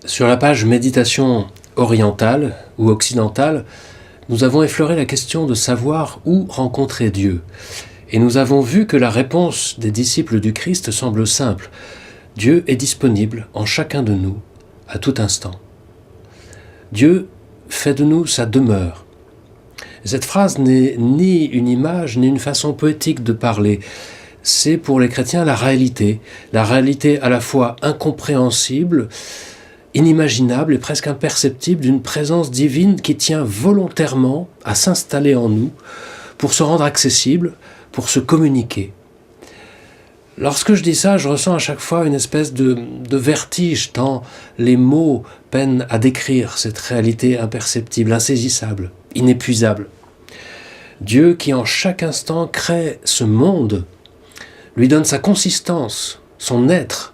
Sur la page méditation orientale ou occidentale, nous avons effleuré la question de savoir où rencontrer Dieu. Et nous avons vu que la réponse des disciples du Christ semble simple. Dieu est disponible en chacun de nous, à tout instant. Dieu fait de nous sa demeure. Cette phrase n'est ni une image, ni une façon poétique de parler. C'est pour les chrétiens la réalité à la fois incompréhensible, inimaginable et presque imperceptible d'une présence divine qui tient volontairement à s'installer en nous pour se rendre accessible, pour se communiquer. Lorsque je dis ça, je ressens à chaque fois une espèce de vertige tant les mots peinent à décrire cette réalité imperceptible, insaisissable, inépuisable. Dieu qui en chaque instant crée ce monde, lui donne sa consistance, son être.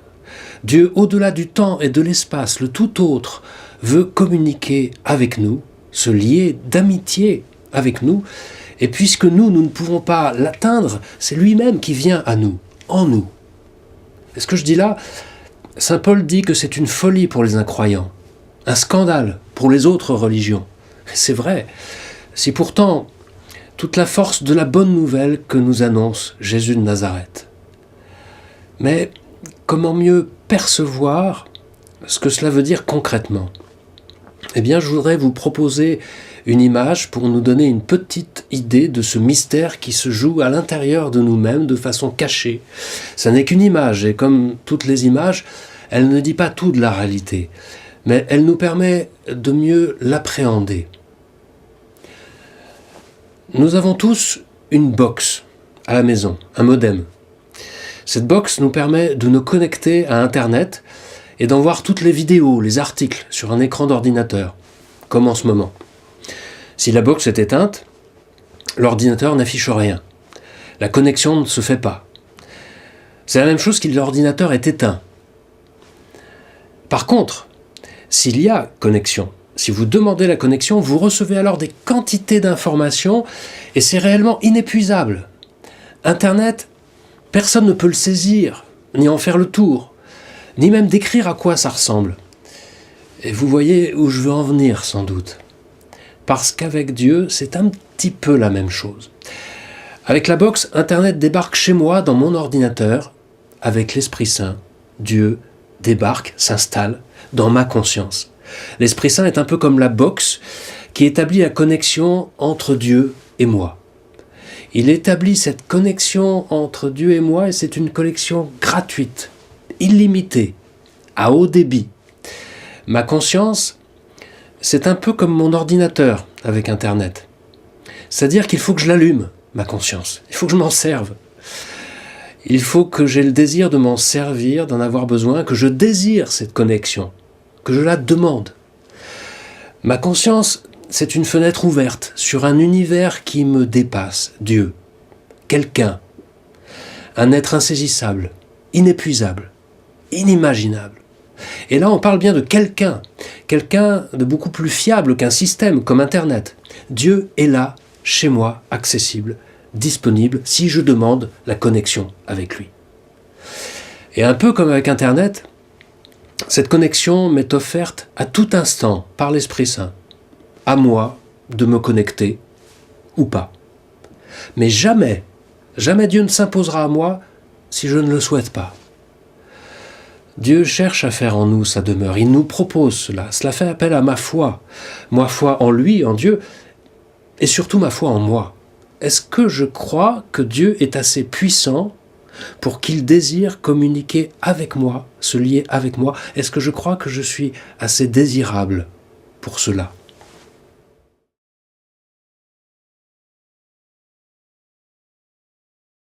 Dieu, au-delà du temps et de l'espace, le tout autre, veut communiquer avec nous, se lier d'amitié avec nous, et puisque nous ne pouvons pas l'atteindre, c'est lui-même qui vient à nous, en nous. Et ce que je dis là, saint Paul dit que c'est une folie pour les incroyants, un scandale pour les autres religions. C'est vrai, si pourtant toute la force de la bonne nouvelle que nous annonce Jésus de Nazareth. Mais comment mieux percevoir ce que cela veut dire concrètement ? Eh bien, je voudrais vous proposer une image pour nous donner une petite idée de ce mystère qui se joue à l'intérieur de nous-mêmes de façon cachée. Ça n'est qu'une image, et comme toutes les images, elle ne dit pas tout de la réalité, mais elle nous permet de mieux l'appréhender. Nous avons tous une box à la maison, un modem. Cette box nous permet de nous connecter à Internet et d'en voir toutes les vidéos, les articles sur un écran d'ordinateur, comme en ce moment. Si la box est éteinte, l'ordinateur n'affiche rien. La connexion ne se fait pas. C'est la même chose si l'ordinateur est éteint. Par contre, s'il y a connexion, si vous demandez la connexion, vous recevez alors des quantités d'informations et c'est réellement inépuisable. Internet, personne ne peut le saisir, ni en faire le tour, ni même décrire à quoi ça ressemble. Et vous voyez où je veux en venir sans doute. Parce qu'avec Dieu, c'est un petit peu la même chose. Avec la box, Internet débarque chez moi dans mon ordinateur. Avec l'Esprit Saint, Dieu débarque, s'installe dans ma conscience. L'Esprit Saint est un peu comme la box qui établit la connexion entre Dieu et moi. Il établit cette connexion entre Dieu et moi et c'est une connexion gratuite, illimitée, à haut débit. Ma conscience, c'est un peu comme mon ordinateur avec Internet. C'est-à-dire qu'il faut que je l'allume, ma conscience. Il faut que je m'en serve. Il faut que j'ai le désir de m'en servir, d'en avoir besoin, que je désire cette connexion, que je la demande. Ma conscience, c'est une fenêtre ouverte sur un univers qui me dépasse, Dieu, quelqu'un, un être insaisissable, inépuisable, inimaginable. Et là, on parle bien de quelqu'un de beaucoup plus fiable qu'un système comme Internet. Dieu est là, chez moi, accessible, disponible, si je demande la connexion avec lui. Et un peu comme avec Internet, cette connexion m'est offerte à tout instant par l'Esprit Saint. À moi de me connecter ou pas. Mais jamais Dieu ne s'imposera à moi si je ne le souhaite pas. Dieu cherche à faire en nous sa demeure, il nous propose cela. Cela fait appel à ma foi en lui, en Dieu, et surtout ma foi en moi. Est-ce que je crois que Dieu est assez puissant pour qu'il désire communiquer avec moi, se lier avec moi ? Est-ce que je crois que je suis assez désirable pour cela ?